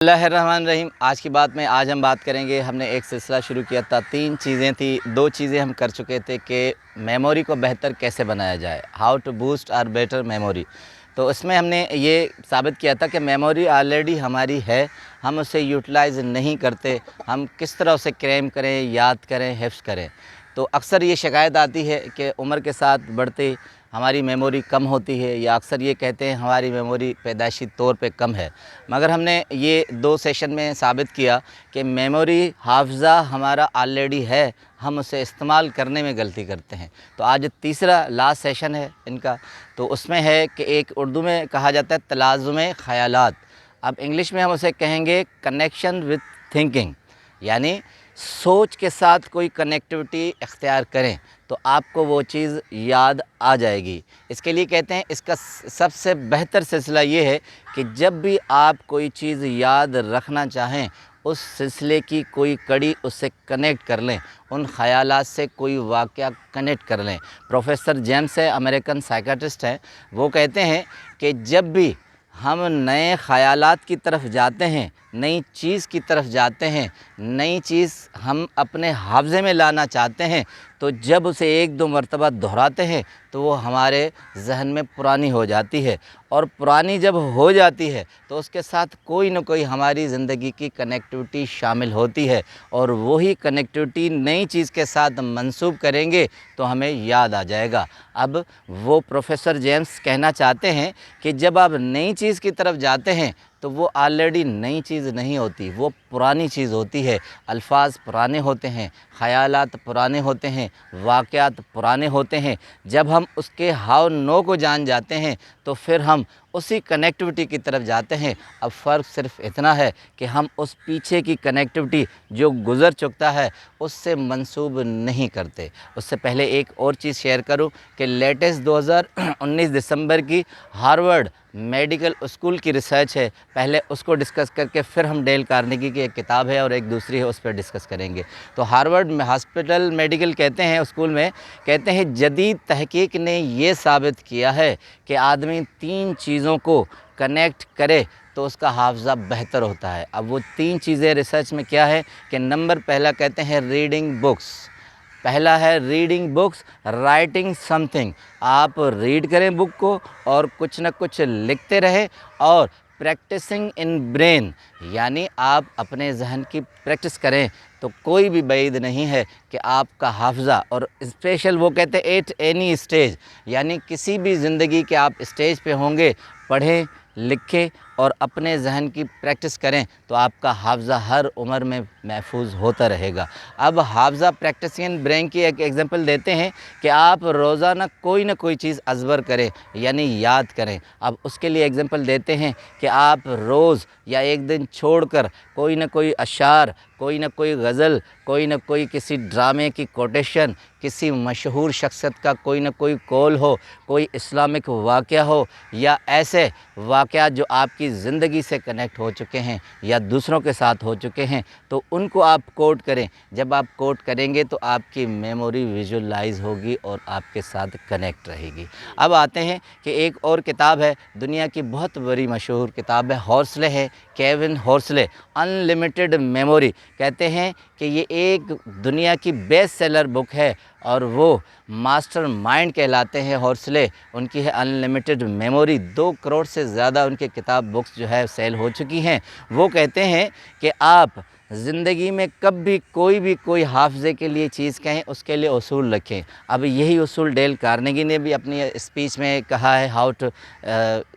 बिस्मिल्लाहिर्रहमानिर्रहीम। आज की बात में आज हम बात करेंगे। हमने एक सिलसिला शुरू किया था, 3 चीज़ें थी, 2 चीज़ें हम कर चुके थे कि मेमोरी को बेहतर कैसे बनाया जाए, how to boost our better memory. तो इसमें हमने ये साबित किया था कि मेमोरी ऑलरेडी हमारी है, हम उसे यूटिलाइज़ नहीं करते। हम किस तरह उसे क्लेम करें, याद करें, हिफ्ज़ करें। तो अक्सर ये शिकायत आती है कि उम्र के साथ बढ़ते हमारी मेमोरी कम होती है, या अक्सर ये कहते हैं हमारी मेमोरी पैदाइशी तौर पे कम है। मगर हमने ये 2 सेशन में साबित किया कि मेमोरी हाफ़ज़ा हमारा ऑलरेडी है, हम उसे इस्तेमाल करने में गलती करते हैं। तो आज तीसरा लास्ट सेशन है इनका। तो उसमें है कि एक उर्दू में कहा जाता है तलाज़ुम ख़यालात। अब इंग्लिश में हम उसे कहेंगे कनेक्शन विद थिंकिंग, यानी सोच के साथ कोई कनेक्टिविटी इख्तियार करें तो आपको वो चीज़ याद आ जाएगी। इसके लिए कहते हैं इसका सबसे बेहतर सिलसिला ये है कि जब भी आप कोई चीज़ याद रखना चाहें, उस सिलसिले की कोई कड़ी उससे कनेक्ट कर लें, उन ख़यालात से कोई वाक़या कनेक्ट कर लें। प्रोफेसर जेम्स है, अमेरिकन साइकियाट्रिस्ट हैं, वो कहते हैं कि जब भी हम नए ख़यालात की तरफ जाते हैं, नई चीज़ की तरफ जाते हैं, नई चीज़ हम अपने हाफ़ज़े में लाना चाहते हैं, तो जब उसे 1-2 मरतबा दोहराते हैं तो वो हमारे ज़हन में पुरानी हो जाती है, और पुरानी जब हो जाती है तो उसके साथ कोई न कोई हमारी ज़िंदगी की कनेक्टिविटी शामिल होती है, और वही कनेक्टिविटी नई चीज़ के साथ मंसूब करेंगे तो हमें याद आ जाएगा। अब वो प्रोफेसर जेम्स कहना चाहते हैं कि जब आप नई चीज़ की तरफ जाते हैं तो वो ऑलरेडी नई चीज़ नहीं होती, वो पुरानी चीज़ होती है। अल्फाज पुराने होते हैं, ख़यालात पुराने होते हैं, वाक़यात पुराने होते हैं। जब हम उसके हाव नो को जान जाते हैं तो फिर हम उसी कनेक्टिविटी की तरफ जाते हैं। अब फ़र्क सिर्फ इतना है कि हम उस पीछे की कनेक्टिविटी जो गुज़र चुका है उससे मंसूब नहीं करते। उससे पहले एक और चीज़ शेयर करूं कि लेटेस्ट 2019 दिसंबर की हार्वर्ड मेडिकल स्कूल की रिसर्च है, पहले उसको डिस्कस करके फिर हम डेल कार्नेगी की एक किताब है और एक दूसरी है, उस पर डिस्कस करेंगे। तो हार्वर्ड में हॉस्पिटल मेडिकल कहते हैं, स्कूल में कहते हैं जदीद तहकीक ने ये साबित किया है कि आदमी 3 चीज़ों को कनेक्ट करे तो उसका हाफ़ज़ा बेहतर होता है। अब वो 3 चीज़ें रिसर्च में क्या है कि नंबर पहला कहते हैं रीडिंग बुक्स। पहला है रीडिंग बुक्स, राइटिंग समथिंग। आप रीड करें बुक को और कुछ न कुछ लिखते रहें, और प्रैक्टिसिंग इन ब्रेन, यानी आप अपने जहन की प्रैक्टिस करें तो कोई भी बैद नहीं है कि आपका हाफ़ज़ा, और स्पेशल वो कहते हैं एट एनी स्टेज, यानी किसी भी ज़िंदगी के आप स्टेज पे होंगे, पढ़ें, लिखें और अपने जहन की प्रैक्टिस करें तो आपका हाफ़ज़ा हर उम्र में महफूज होता रहेगा। अब हाफ़ज़ा प्रैक्टिसिंग ब्रेन की एक एग्जांपल देते हैं कि आप रोज़ाना कोई ना कोई चीज़ अज़बर करें, यानी याद करें। अब उसके लिए एग्जांपल देते हैं कि आप रोज़ या एक दिन छोड़कर कोई ना कोई अशार, कोई ना कोई गज़ल, कोई ना कोई किसी ड्रामे की कोटेशन, किसी मशहूर शख्सियत का कोई ना कोई कौल हो, कोई इस्लामिक वाक़या हो, या ऐसे वाक़यात जो आपकी ज़िंदगी से कनेक्ट हो चुके हैं या दूसरों के साथ हो चुके हैं, तो उनको आप कोट करें। जब आप कोट करेंगे तो आपकी मेमोरी विजुअलाइज़ होगी और आपके साथ कनेक्ट रहेगी। अब आते हैं कि एक और किताब है, दुनिया की बहुत बड़ी मशहूर किताब है, हॉर्सले है, केविन हॉर्सले, अनलिमिटेड मेमोरी। कहते हैं कि ये एक दुनिया की बेस्ट सेलर बुक है और वो मास्टर माइंड कहलाते हैं हॉर्सले। उनकी है अनलिमिटेड मेमोरी, 2 करोड़ से ज़्यादा उनके किताब बुक्स जो है सेल हो चुकी हैं। वो कहते हैं कि आप ज़िंदगी में कभी कोई हाफ़ज़े के लिए चीज़ कहें, उसके लिए उसूल रखें। अब यही उसूल डेल कार्नेगी ने भी अपनी स्पीच में कहा है, हाउ टू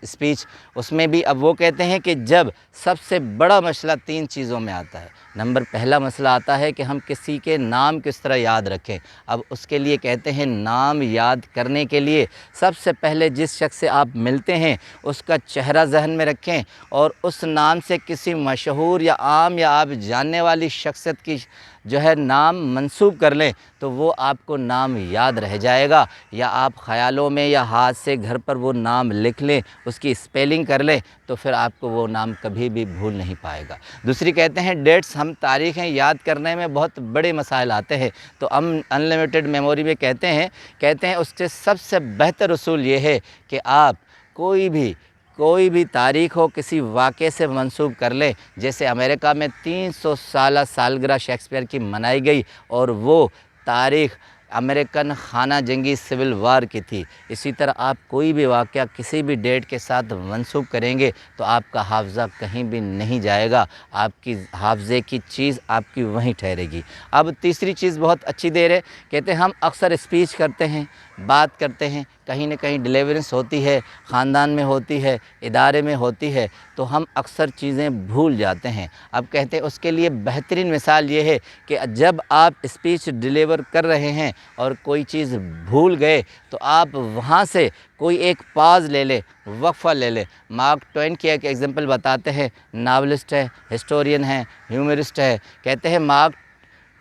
स्पीच, उसमें भी अब वो कहते हैं कि जब सबसे बड़ा मसला 3 चीज़ों में आता है। नंबर पहला मसला आता है कि हम किसी के नाम किस तरह याद रखें। अब उसके लिए कहते हैं नाम याद करने के लिए सबसे पहले जिस शख्स से आप मिलते हैं उसका चेहरा जहन में रखें, और उस नाम से किसी मशहूर या आम या आप जानने वाली शख्सियत की जो है नाम मंसूब कर लें तो वो आपको नाम याद रह जाएगा। या आप ख़यालों में या हाथ से घर पर वो नाम लिख लें, उसकी स्पेलिंग कर लें, तो फिर आपको वो नाम कभी भी भूल नहीं पाएगा। दूसरी कहते हैं डेट्स, हम तारीख़ें याद करने में बहुत बड़े मसाइल आते हैं, तो हम अनलिमिटेड मेमोरी में कहते हैं उससे सबसे बेहतर उसूल ये है कि आप कोई भी کوئی بھی تاریخ ہو کسی واقعے سے منسوب کر لیں. جیسے امریکہ میں 300 سالہ سالگرہ شیکسپیئر کی منائی گئی اور وہ تاریخ امریکن خانہ جنگی سول وار کی تھی. اسی طرح آپ کوئی بھی واقعہ کسی بھی ڈیٹ کے ساتھ منسوب کریں گے تو آپ کا حافظہ کہیں بھی نہیں جائے گا, آپ کی حافظے کی چیز آپ کی وہیں ٹھہرے گی. اب تیسری چیز بہت اچھی دیر ہے, کہتے ہیں ہم اکثر اسپیچ کرتے ہیں, بات کرتے ہیں, کہیں نہ کہیں ڈیلیورنس ہوتی ہے, خاندان میں ہوتی ہے, ادارے میں ہوتی ہے, تو ہم اکثر چیزیں بھول جاتے ہیں. اب کہتے ہیں اس کے لیے بہترین مثال یہ ہے کہ جب آپ اسپیچ ڈیلیور کر رہے ہیں اور کوئی چیز بھول گئے تو آپ وہاں سے کوئی ایک پاز لے لیں, وقفہ لے لیں. مارک ٹوین کی ایک ایگزامپل بتاتے ہیں, ناولسٹ ہے, ہسٹورین ہے, ہیومرسٹ ہے. کہتے ہیں مارک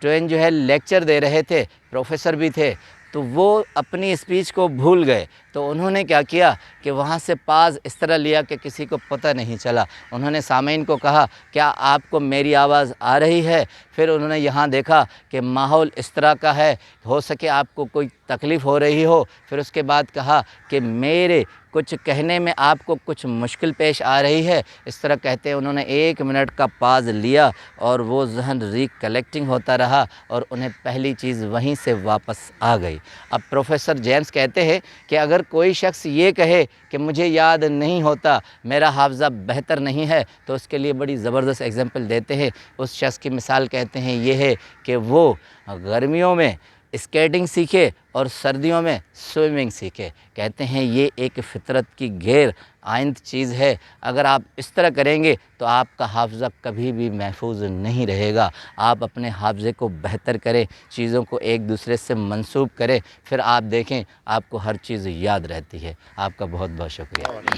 ٹوین جو ہے لیکچر دے رہے تھے, پروفیسر بھی تھے, تو وہ اپنی اسپیچ کو بھول گئے. تو انہوں نے کیا کیا کہ وہاں سے پاز اس طرح لیا کہ کسی کو پتہ نہیں چلا. انہوں نے سامعین کو کہا کیا آپ کو میری آواز آ رہی ہے؟ پھر انہوں نے یہاں دیکھا کہ ماحول اس طرح کا ہے, ہو سکے آپ کو کوئی تکلیف ہو رہی ہو. پھر اس کے بعد کہا کہ میرے کچھ کہنے میں آپ کو کچھ مشکل پیش آ رہی ہے. اس طرح کہتے ہیں انہوں نے 1 منٹ کا پاز لیا اور وہ ذہن ریکلیکٹنگ ہوتا رہا اور انہیں پہلی چیز وہیں سے واپس آ گئی. اب پروفیسر جیمس کہتے ہیں کہ اگر کوئی شخص یہ کہے کہ مجھے یاد نہیں ہوتا, میرا حافظہ بہتر نہیں ہے, تو اس کے لیے بڑی زبردست ایگزامپل دیتے ہیں. اس شخص کی مثال کہتے ہیں یہ ہے کہ وہ گرمیوں میں اسکیٹنگ سیکھے اور سردیوں میں سوئمنگ سیکھے. کہتے ہیں یہ ایک فطرت کی غیر آئند چیز ہے. اگر آپ اس طرح کریں گے تو آپ کا حافظہ کبھی بھی محفوظ نہیں رہے گا. آپ اپنے حافظے کو بہتر کریں, چیزوں کو ایک دوسرے سے منسوب کریں, پھر آپ دیکھیں آپ کو ہر چیز یاد رہتی ہے. آپ کا بہت بہت شکریہ.